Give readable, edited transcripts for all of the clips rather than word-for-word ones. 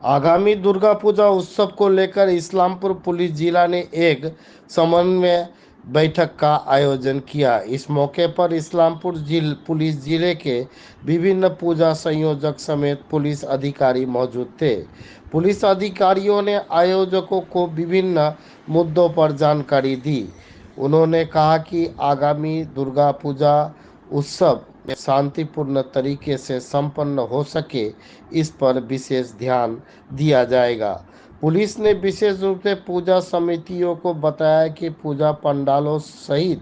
आगामी दुर्गा पूजा उत्सव को लेकर इस्लामपुर पुलिस जिला ने एक समन्वय बैठक का आयोजन किया। इस मौके पर इस्लामपुर पुलिस जिले के विभिन्न पूजा संयोजक समेत पुलिस अधिकारी मौजूद थे। पुलिस अधिकारियों ने आयोजकों को विभिन्न मुद्दों पर जानकारी दी। उन्होंने कहा कि आगामी दुर्गा पूजा उत्सव शांतिपूर्ण तरीके से संपन्न हो सके, इस पर विशेष ध्यान दिया जाएगा। पुलिस ने विशेष रूप से पूजा समितियों को बताया कि पूजा पंडालों सहित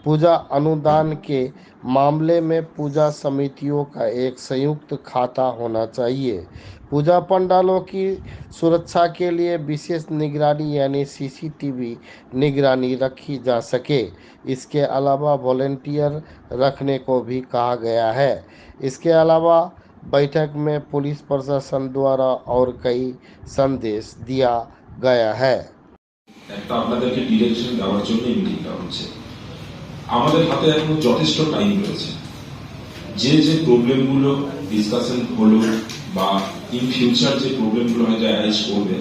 पूजा अनुदान के मामले में पूजा समितियों का एक संयुक्त खाता होना चाहिए। पूजा पंडालों की सुरक्षा के लिए विशेष निगरानी यानी सीसीटीवी निगरानी रखी जा सके। इसके अलावा वॉलेंटियर रखने को भी कहा गया है। इसके अलावा बैठक में पुलिस प्रशासन द्वारा और कई संदेश दिया गया है। একটা আপনাদেরকে ডিরেকশন দেওয়ার জন্য মিটিংটা হচ্ছে। আমাদের হাতে এখন যথেষ্ট টাইম রয়েছে। যে যে প্রবলেমগুলো ডিসকাশন হলো বা ইন ফিউচার যে প্রবলেমগুলো হয়তো অ্যারাইজ করবে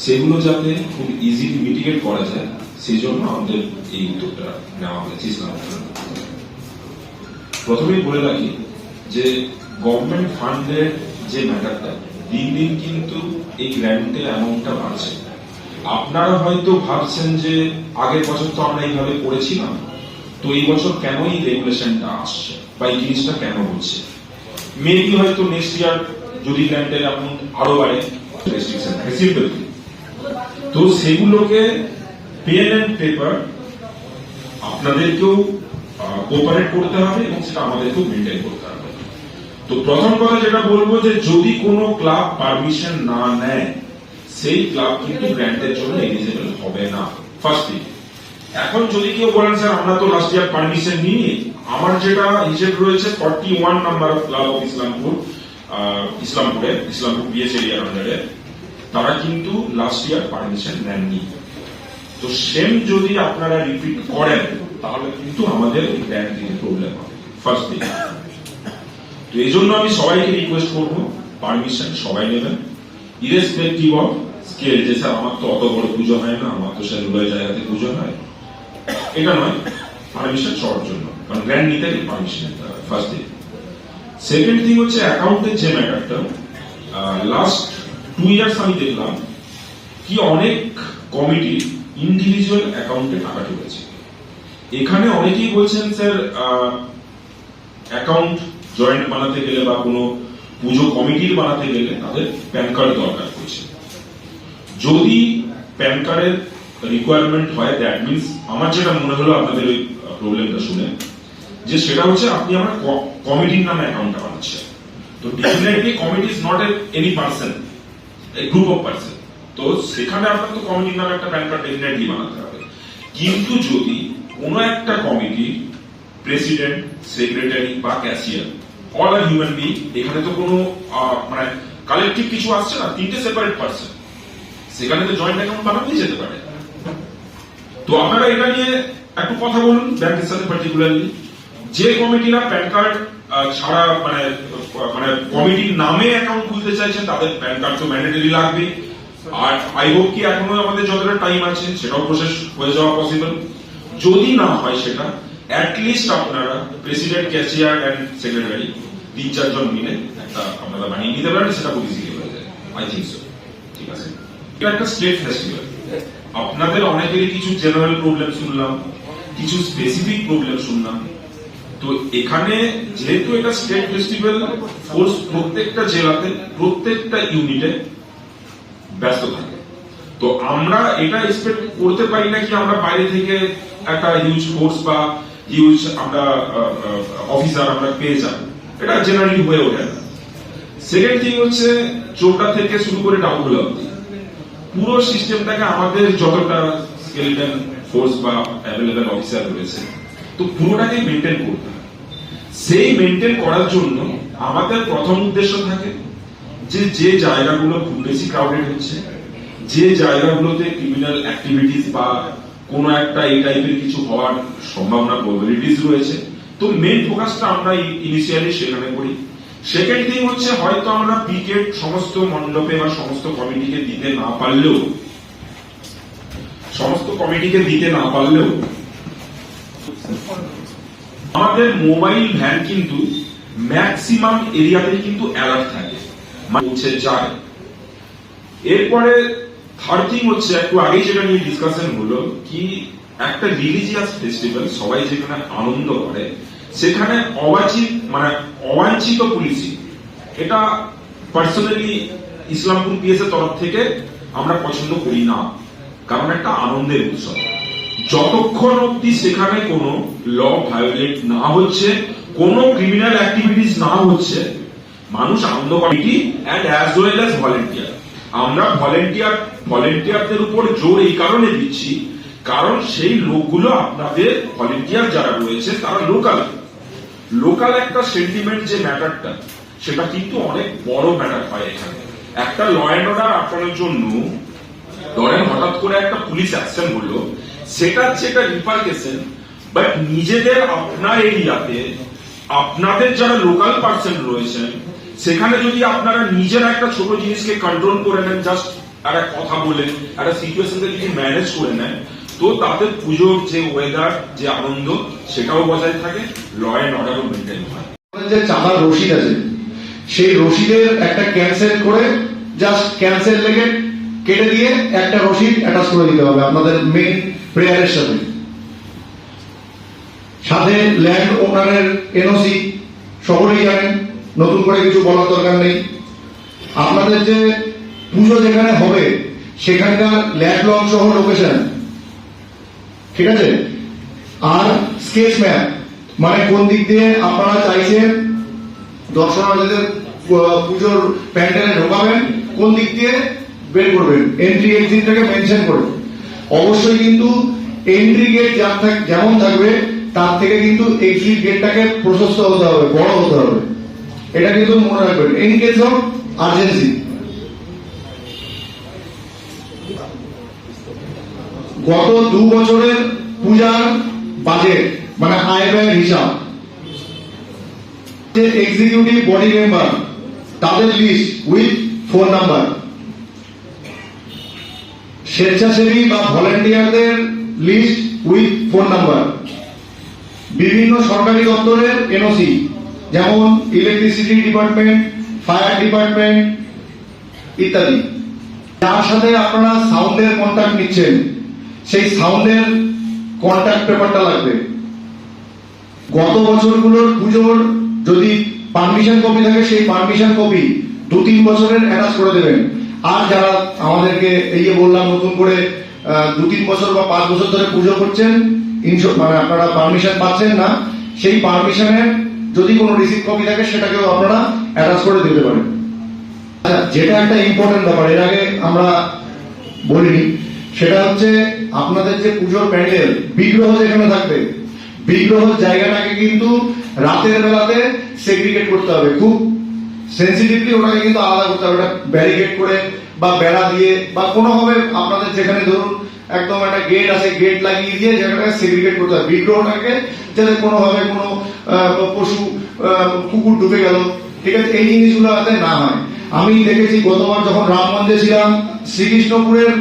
সেগুলো যাতে খুব ইজিলি মিটিগেট করা যায় সেই জন্য আমাদের এই উদ্যোগটা নেওয়া হয়েছে। প্রথমেই বলে রাখি যে গভর্নমেন্ট ফান্ডের যে ম্যাটারটা দিন দিন কিন্তু এই গ্র্যান্টের অ্যামাউন্টটা বাড়ছে। আপনারা হয়তো ভাবছেন যে আগের বছর তো আমরা এইভাবে করেছিলাম, তো এই বছর কেন এই রেগুলেশনটা আসছে বা এই জিনিসটা কেন হচ্ছে। মেবি হয়তো নেক্সট ইয়ার যদি গ্র্যান্টের অ্যামাউন্ট আরো বাড়ে, রেস্ট্রিকশন থাকে সিম্পল। তো সেগুলোকে পেন অ্যান্ড পেপার আপনাদেরকেও কোঅপারেট করতে হবে এবং সেটা আমাদেরকেও মেনটেন করতে হবে। তো প্রথম কথা যেটা বলবো যে যদি কোনো ক্লাব পারমিশন না নেয় সেই ক্লাব কিন্তু গ্র্যান্টের জন্য এলিজিবল হবে না। First thing. এখন যদি কেউ বলেন স্যার আমরা তো লাস্ট ইয়ার পারমিশন নিইনি, আমার যেটা হিসেব রয়েছে 41 number of club of Islampur BS area আন্ডারে তারা কিন্তু লাস্ট ইয়ার পারমিশন নেননি। তো সেম যদি আপনারা রিপিট করেন তাহলে কিন্তু আমাদের গ্র্যান্ট দিতে প্রবলেম হবে। First thing. তো এই জন্য আমি সবাইকে রিকোয়েস্ট করবো পারমিশন সবাই নেবেন ইরেসপেক্টিভ অফ স্কেল। যে স্যার আমার তো অত বড় পুজো হয় না, আমার তো সেলুলার জায়গাতে পুজো হয়, এটা নয়। পারমিশন সবার জন্য, কারণ গ্র্যান্ড নিতে গেলে পারমিশন নিতে হবে। First thing. সেকেন্ড থিং হচ্ছে অ্যাকাউন্টের যে ম্যাটারটা, লাস্ট 2 ইয়ার্স আমি দেখলাম কি অনেক কমিটি ইন্ডিভিজুয়াল অ্যাকাউন্টে টাকা ঢুকেছে। এখানে অনেকেই বলছেন স্যার অ্যাকাউন্ট জয়েন্ট বানাতে গেলে বা কোনো পুজো কমিটির বানাতে গেলে তাদের প্যান কার্ড দরকার পড়ছে। যদি প্যান কার্ডের রিকোয়ারমেন্ট হয় দ্যাট মিনস আমার যেটা মনে হলো আপনাদের ওই প্রবলেমটা শুনে যে সেটা হচ্ছে আপনি আমার কমিটির নামে অ্যাকাউন্টটা বানাচ্ছেন। তো definitely committee is not any person, A group of person. তো সেখানে আপনার তো কমিটির নামে একটা প্যান কার্ড ডেফিনেটলি বানাতে হবে। কিন্তু যদি কোনো একটা কমিটি প্রেসিডেন্ট, সেক্রেটারি বা ক্যাশিয়ার অল আর হিউম্যান বিং, এখানে তো কোনো মানে কালেকটিভ কিছু আসছে না, তিনটে সেপারেট পার্সন, সেখানে তো জয়েন্ট অ্যাকাউন্ট বানাতেই যেতে পারে। তো আপনারা এটা নিয়ে একটু কথা বলুন ব্যাংকের সাথে, পার্টিকুলারলি যে কমিটিরা প্যান কার্ড ছাড়া মানে কমিটির নামে অ্যাকাউন্ট খুলতে চাইছেন তাদের প্যান কার্ড তো ম্যান্ডেটরি লাগবে। আর আই হোপ কি এখনো আমাদের যতটা টাইম আছে সেটাও প্রসেস হয়ে যাওয়া পসিবল। যদি না হয় সেটা অ্যাটলিস্ট আপনারা প্রেসিডেন্ট, ক্যাশিয়ার এন্ড সেক্রেটারি 3-4 জন মিলে একটা আপনারা বানিয়ে নিতে পারেন, সেটা খুব ইজিলি হয়ে যায়। I think so. ঠিক আছে। এটা একটা স্টেট ফেস্টিভ্যাল। আপনাদের অনেকেরই কিছু জেনারেল প্রবলেম শুনলাম, কিছু স্পেসিফিক প্রবলেম শুনলাম। তো এখানে যেহেতু এটা স্টেট ফেস্টিভ্যাল, ফোর্স প্রত্যেকটা জেলাতে প্রত্যেকটা ইউনিটে ব্যস্ত থাকে। তো আমরা এটা এক্সপেক্ট করতে পারি না কি আমরা বাইরে থেকে একটা হিউজ ফোর্স বা হিউজ আমরা অফিসার আমরা পেয়ে যাব, এটা জেনারেলি হয়ে ওঠে না। সেকেন্ড থিং হচ্ছে চোপড়া থেকে শুরু করে ডাউনগুলো অব্দি পুরো সিস্টেমটাকে আমাদের যতটা স্কেলেটন ফোর্স বা অ্যাভেলেবল অফিসার রয়েছে তো পুরোটাকে মেনটেন করতে হবে। সেই মেনটেন করার জন্য আমাদের প্রথম উদ্দেশ্য থাকে যে যে জায়গাগুলো খুব বেশি ক্রাউডেড হচ্ছে, যে জায়গাগুলোতে ক্রিমিনাল অ্যাক্টিভিটিস বা কোনো একটা এই টাইপের কিছু হওয়ার সম্ভাবনা প্রবাবিলিটিস রয়েছে, তো মেন ফোকাসটা আমরা ইনিশিয়ালি সেখানে করি। সেকেন্ড থিং হচ্ছে হয়তো আমরা পিকেট সমস্ত মণ্ডপে বা সমস্ত কমিটিকে দিতে না পারলেও আমাদের মোবাইল ভ্যান কিন্তু ম্যাক্সিমাম এরিয়াতে কিন্তু অ্যালার্ট থাকে, পৌঁছে যায়। এরপরে থার্ড থিং হচ্ছে, একটু আগেই যেটা নিয়ে ডিসকাশন হলো, কি একটা রিলিজিয়াস ফেস্টিভ্যাল সবাই যেখানে আনন্দ করে সেখানে অবাঞ্ছিত পুলিশি, এটা পার্সোনালি ইসলামপুর পিএস এর তরফ থেকে আমরা পছন্দ করি না। কারণ একটা আনন্দের উৎসব, যতক্ষণ অব্দি সেখানে কোনো ল ভায়োলেট না হচ্ছে, কোনো ক্রিমিনাল অ্যাক্টিভিটিস না হচ্ছে, মানুষ আনন্দ committee and as well as volunteer, আমরা ভলেন্টিয়ারদের উপর জোর এই কারণে দিচ্ছি কারণ সেই লোকগুলো আপনাদের ভলেন্টিয়ার যারা রয়েছে তারা লোকাল একটা সেন্টিমেন্ট যে ম্যাটারটা, সেটা কিন্তু অনেক বড় ম্যাটার হয় এখানে। একটা ল অ্যান্ড অর্ডার আপনার জন্য ধরেন হঠাৎ করে একটা পুলিশ অ্যাকশন হলো, সেটা যেটা রিপারকেশন, বাট নিজেদের আপনার এরিয়াতে আপনাদের যারা লোকাল পার্সন রয়েছেন সেখানে যদি আপনারা নিজেরা একটা ছোট জিনিসকে কন্ট্রোল করে নেন, জাস্ট একটা কথা বলে একটা সিচুয়েশনকে যদি ম্যানেজ করে নেন, তো তাদের পুজোর যে ওয়েদার, যে আনন্দ, সেটাও বজায় থাকে, ল অ্যান্ড অর্ডারও মেনটেন হয়। যে চাঁদার রসিদ আছে, সেই রসিদের একটা ক্যান্সেল করে জাস্ট ক্যান্সেল লেগে কেটে দিয়ে একটা রসিদ অ্যাটাচ করে দিতে হবে আপনাদের মেইন প্রেয়ারের সাথে। সাথে ল্যান্ড ওনারের এনওসি সকলেই জানেন, নতুন করে কিছু বলার দরকার নেই। আপনাদের যে পুজো যেখানে হবে সেখানকার ল্যান্ড লং সহ লোকেশন, ঠিক আছে, আর স্কেচ ম্যাপ, মানে কোন দিক দিয়ে আপনারা চাইছেন দর্শনার্থীদের পুজোর প্যান্ডেলে ঢোকাবেন, কোন দিক দিয়ে বের করবেন, এন্ট্রি এক্সিটটাকে মেনশন করবেন। অবশ্যই কিন্তু এন্ট্রি গেট যেমন থাকবে তার থেকে কিন্তু এক্সিট গেটটাকে প্রশস্ত হতে হবে, বড় হতে হবে, এটা কিন্তু মনে রাখবেন ইন কেস অফ আর্জেন্সি। গত 2 বছরের পূজার বাজেট মানে আয় ব্যয়ের হিসাব, এক্সিকিউটিভ বডি মেম্বার তাদের লিস্ট উইথ ফোন নাম্বার, স্বেচ্ছাসেবী বা ভলেন্টিয়ারদের লিস্ট উইথ ফোন নাম্বার, বিভিন্ন সরকারি দপ্তরের এনওসি যেমন ইলেকট্রিসিটি ডিপার্টমেন্ট, ফায়ার ডিপার্টমেন্ট ইত্যাদি। যার সাথে আপনারা সাউন্ডের কন্ট্যাক্ট নিচ্ছেন সেই সাউন্ডের কন্ট্যাক্ট পেপারটা লাগবে। গত বছরগুলোর পুজোর যদি পারমিশন কপি থাকে সেই পারমিশন কপি 2-3 বছরের অ্যাটাচ করে দেবেন। আর যারা আমাদেরকে এই যে বললাম নতুন করে 2-3 বছর বা 5 বছর ধরে পুজো করছেন, মানে আপনারা পারমিশন পাচ্ছেন না, সেই পারমিশনের যদি কোনো রিসিপ্ট কপি থাকে সেটাকেও আপনারা অ্যাটাচ করে দিতে পারেন। যেটা একটা ইম্পর্টেন্ট ব্যাপার এর আগে আমরা বলিনি, সেটা হচ্ছে আপনাদের যে পুজোর প্যান্ডেল বিগ্রহ যেখানে থাকবে, বিগ্রহ জায়গাটাকে কিন্তু রাতের বেলাতে সেগ্রিগেট করতে হবে, খুব সেন্সিটিভলি ওটাকে কিন্তু আলাদা করতে হবে। ওটা ব্যারিকেড করে বা বেড়া দিয়ে বা কোনোভাবে আপনাদের যেখানে ধরুন একদম একটা গেট আছে, গেট লাগিয়ে দিয়ে জায়গাটাকে সেগ্রিগেট করতে হবে, বিগ্রহটাকে যাতে কোনোভাবে কোনো পশু কুকুর ঢুকে গেল, ঠিক আছে, এই জিনিসগুলো যাতে না হয়। আমি দেখেছি গতবার যখন রামগঞ্জে ছিলাম, শ্রীকৃষ্ণপুরের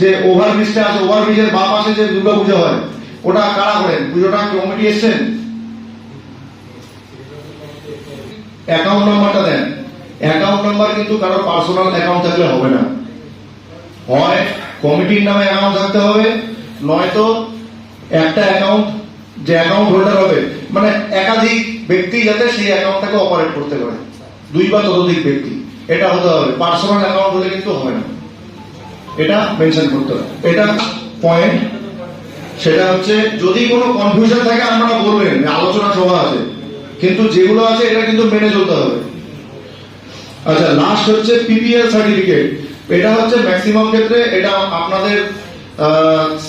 যে ওভারব্রিজটা আছে, ওভারব্রিজের বাম পাশে যে দুর্গা পুজো হয়, ওটা কারা করেন? পুজোটা কমিটি এসছেন, অ্যাকাউন্ট নাম্বারটা দেন। অ্যাকাউন্ট নাম্বার কিন্তু কারো পার্সোনাল অ্যাকাউন্ট থাকলে হবে না, হয় কমিটির নামে অ্যাকাউন্ট থাকতে হবে, নয়তো একটা অ্যাকাউন্ট যে অ্যাকাউন্ট হোল্ডার হবে, মানে একাধিক ব্যক্তি যাতে সেই অ্যাকাউন্টটাকে অপারেট করতে পারে, 2 বা ততোধিক ব্যক্তি, এটা হতে হবে। পার্সোনাল অ্যাকাউন্ট হলে কিন্তু হবে না, এটা মেনশন করতে হবে। এটা পয়েন্ট। সেটা হচ্ছে যদি কোনো কনফিউশন থাকে আপনারা বলবেন, আলোচনা সভা আছে, কিন্তু যেগুলো আছে এটা কিন্তু মেনে চলতে হবে। আচ্ছা, লাস্ট হচ্ছে পিপিএল সার্টিফিকেট। এটা হচ্ছে ম্যাক্সিমাম ক্ষেত্রে এটা আপনাদের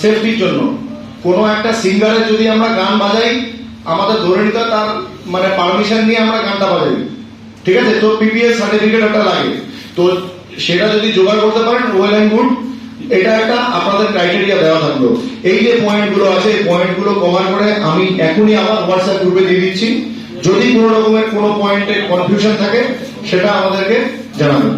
সেফটির জন্য। কোনো একটা সিঙ্গারের যদি আমরা গান বাজাই, আমাদের ধরে নিতে তার মানে পারমিশন নিয়ে আমরা গানটা বাজাই, ঠিক আছে, তো পিপিএল সার্টিফিকেট একটা লাগে। তো সেটা যদি জোগাড় করতে পারেন ওয়েল এন্ড গুড, এটা একটা আপনাদের ক্রাইটেরিয়া দেওয়া থাকলো। এই যে পয়েন্টগুলো আছে, এই পয়েন্টগুলো কভার করে আমি এখনই আমার হোয়াটসঅ্যাপ গ্রুপে দিয়ে দিচ্ছি। যদি কোনো রকমের কোনো পয়েন্টে কনফিউশন থাকে সেটা আমাদেরকে জানাবেন।